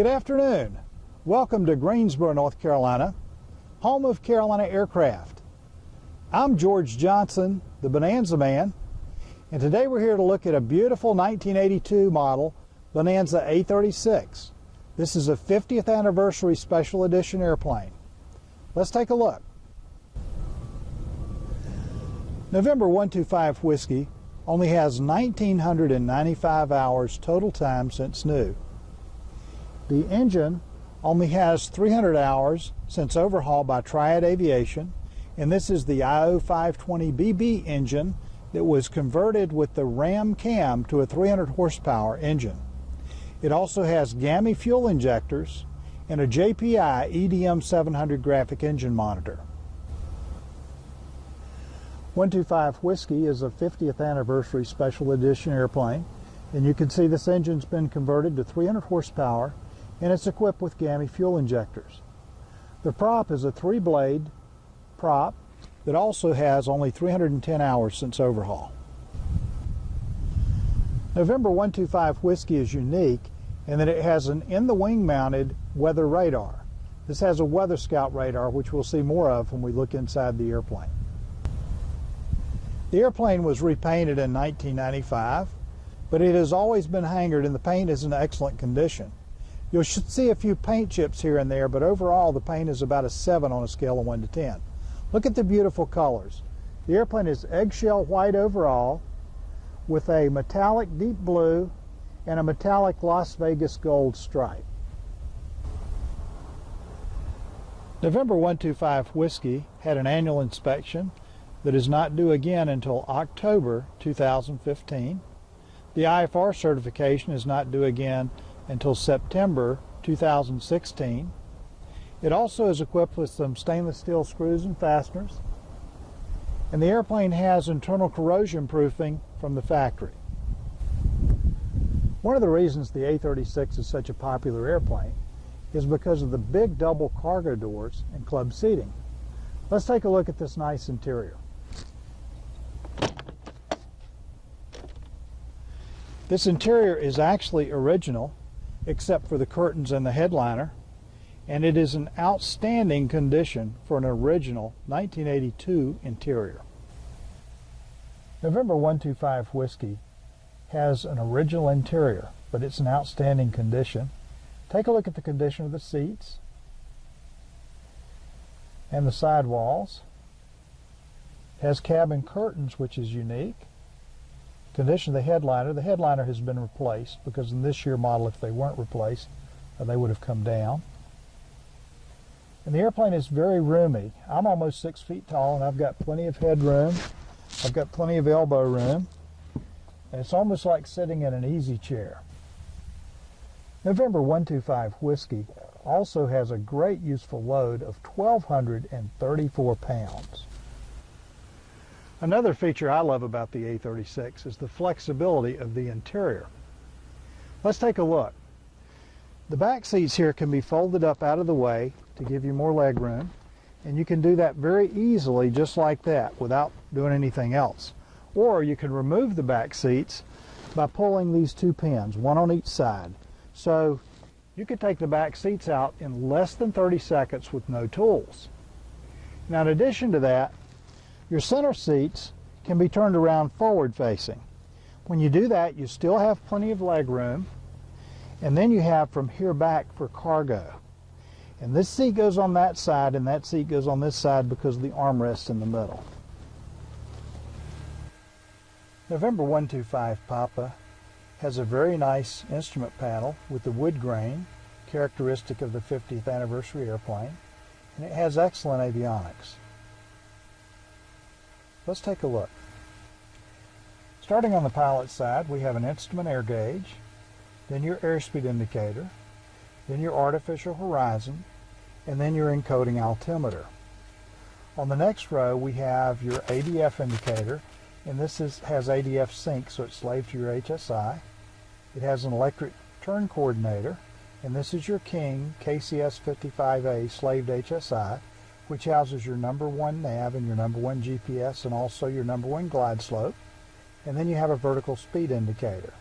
Good afternoon. Welcome to Greensboro, North Carolina, home of Carolina Aircraft. I'm George Johnson, the Bonanza Man, and today we're here to look at a beautiful 1982 model Bonanza A36. This is a 50th anniversary special edition airplane. Let's take a look. November 125 Whiskey only has 1,995 hours total time since new. The engine only has 300 hours since overhaul by Triad Aviation, and this is the IO520BB engine that was converted with the Ram cam to a 300 horsepower engine. It also has GAMI fuel injectors and a JPI EDM 700 graphic engine monitor. 125 Whiskey is a 50th anniversary special edition airplane, and you can see this engine's been converted to 300 horsepower and it's equipped with GAMI fuel injectors. The prop is a 3-blade prop that also has only 310 hours since overhaul. November 125 Whiskey is unique in that it has an in-the-wing mounted weather radar. This has a Weather Scout radar, which we'll see more of when we look inside the airplane. The airplane was repainted in 1995, but it has always been hangared and the paint is in excellent condition. You should see a few paint chips here and there, but overall the paint is about a 7 on a scale of 1 to 10. Look at the beautiful colors. The airplane is eggshell white overall with a metallic deep blue and a metallic Las Vegas gold stripe. November 125 Whiskey had an annual inspection that is not due again until October 2015. The IFR certification is not due again until September 2016. It also is equipped with some stainless steel screws and fasteners, and the airplane has internal corrosion proofing from the factory. One of the reasons the A36 is such a popular airplane is because of the big double cargo doors and club seating. Let's take a look at this nice interior. This interior is actually original, except for the curtains and the headliner, and it is in outstanding condition for an original 1982 interior. November 125 Whiskey has an original interior, but it's in outstanding condition. Take a look at the condition of the seats and the side walls. It has cabin curtains, which is unique. Condition of the headliner has been replaced because in this year model, if they weren't replaced, they would have come down. And the airplane is very roomy. I'm almost 6 feet tall and I've got plenty of headroom. I've got plenty of elbow room. And it's almost like sitting in an easy chair. November 125 Whiskey also has a great useful load of 1,234 pounds. Another feature I love about the A36 is the flexibility of the interior. Let's take a look. The back seats here can be folded up out of the way to give you more leg room, and you can do that very easily just like that without doing anything else. Or you can remove the back seats by pulling these two pins, one on each side. So you could take the back seats out in less than 30 seconds with no tools. Now in addition to that, your center seats can be turned around forward facing. When you do that, you still have plenty of leg room, and then you have from here back for cargo. And this seat goes on that side and that seat goes on this side because of the armrest in the middle. November 125 Papa has a very nice instrument panel with the wood grain, characteristic of the 50th anniversary airplane, and it has excellent avionics. Let's take a look. Starting on the pilot's side, we have an instrument air gauge, then your airspeed indicator, then your artificial horizon, and then your encoding altimeter. On the next row, we have your ADF indicator, and this has ADF sync, so it's slave to your HSI. It has an electric turn coordinator, and this is your King KCS 55A slaved HSI, which houses your number 1 nav and your number 1 GPS and also your number 1 glide slope. And then you have a vertical speed indicator.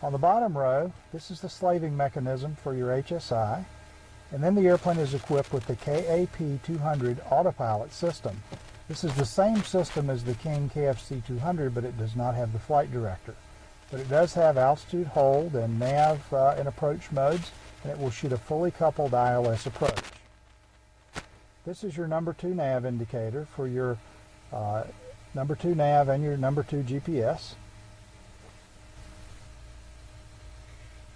On the bottom row, this is the slaving mechanism for your HSI, and then the airplane is equipped with the KAP-200 autopilot system. This is the same system as the King KFC-200, but it does not have the flight director. But it does have altitude hold and nav and approach modes, and it will shoot a fully coupled ILS approach. This is your number 2 nav indicator for your number 2 nav and your number 2 GPS.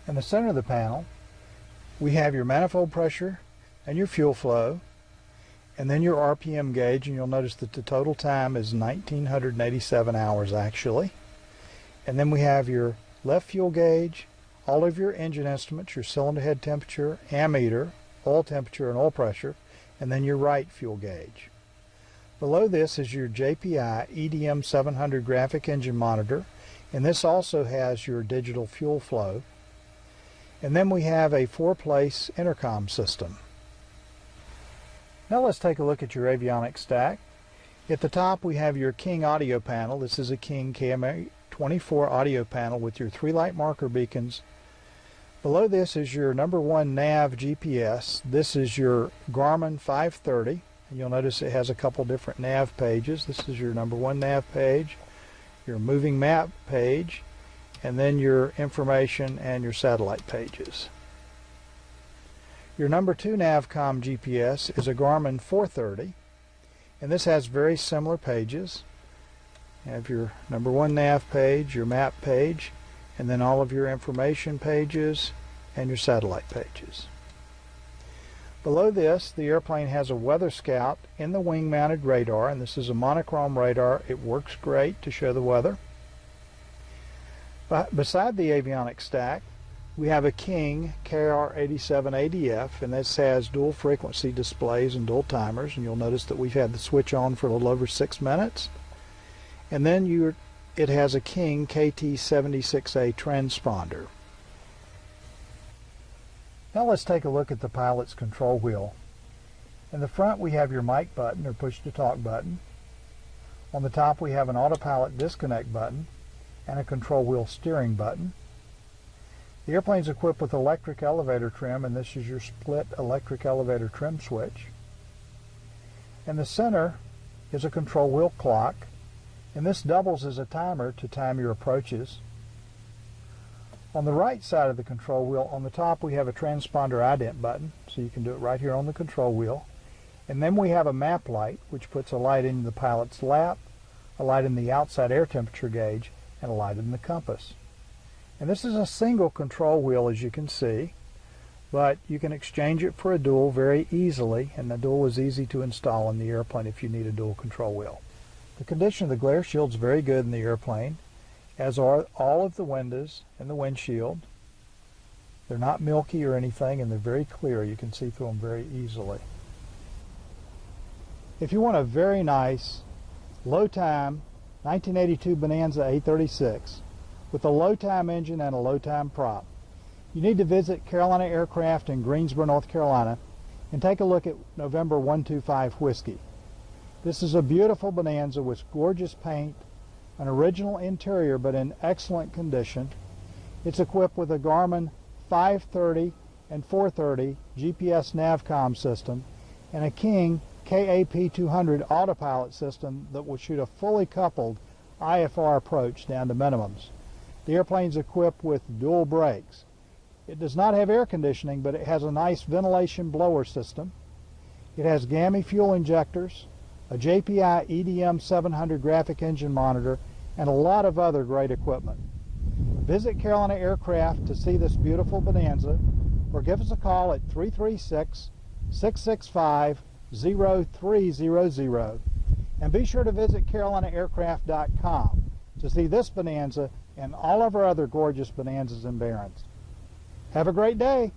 In the center of the panel, we have your manifold pressure and your fuel flow, and then your RPM gauge, and you'll notice that the total time is 1987 hours actually. And then we have your left fuel gauge, all of your engine instruments, your cylinder head temperature, ammeter, oil temperature and oil pressure, and then your right fuel gauge. Below this is your JPI EDM 700 graphic engine monitor, and this also has your digital fuel flow. And then we have a 4-place intercom system. Now let's take a look at your avionics stack. At the top we have your King audio panel. This is a King KMA-24 audio panel with your 3 light marker beacons. Below this is your number 1 nav GPS. This is your Garmin 530. And you'll notice it has a couple different nav pages. This is your number 1 nav page, your moving map page, and then your information and your satellite pages. Your number 2 Navcom GPS is a Garmin 430, and this has very similar pages. You have your number 1 nav page, your map page, and then all of your information pages and your satellite pages. Below this, the airplane has a Weather Scout in the wing-mounted radar, and this is a monochrome radar. It works great to show the weather. Beside the avionics stack, we have a King KR-87 ADF, and this has dual frequency displays and dual timers, and you'll notice that we've had the switch on for a little over 6 minutes. And then it has a King KT-76A transponder. Now let's take a look at the pilot's control wheel. In the front we have your mic button or push to talk button. On the top we have an autopilot disconnect button and a control wheel steering button. The airplane is equipped with electric elevator trim, and this is your split electric elevator trim switch. In the center is a control wheel clock, and this doubles as a timer to time your approaches. On the right side of the control wheel, on the top we have a transponder ident button, so you can do it right here on the control wheel. And then we have a map light, which puts a light in the pilot's lap, a light in the outside air temperature gauge, and a light in the compass. And this is a single control wheel, as you can see, but you can exchange it for a dual very easily, and the dual is easy to install in the airplane if you need a dual control wheel. The condition of the glare shield is very good in the airplane, as are all of the windows and the windshield. They're not milky or anything, and they're very clear. You can see through them very easily. If you want a very nice, low-time 1982 Bonanza A36 with a low-time engine and a low-time prop, you need to visit Carolina Aircraft in Greensboro, North Carolina, and take a look at November 125 Whiskey. This is a beautiful Bonanza with gorgeous paint, an original interior but in excellent condition. It's equipped with a Garmin 530 and 430 GPS Navcom system and a King KAP-200 autopilot system that will shoot a fully coupled IFR approach down to minimums. The airplane is equipped with dual brakes. It does not have air conditioning, but it has a nice ventilation blower system. It has GAMI fuel injectors, a JPI EDM 700 graphic engine monitor, and a lot of other great equipment. Visit Carolina Aircraft to see this beautiful Bonanza, or give us a call at 336-665-0300. And be sure to visit CarolinaAircraft.com to see this Bonanza and all of our other gorgeous Bonanzas and Barons. Have a great day.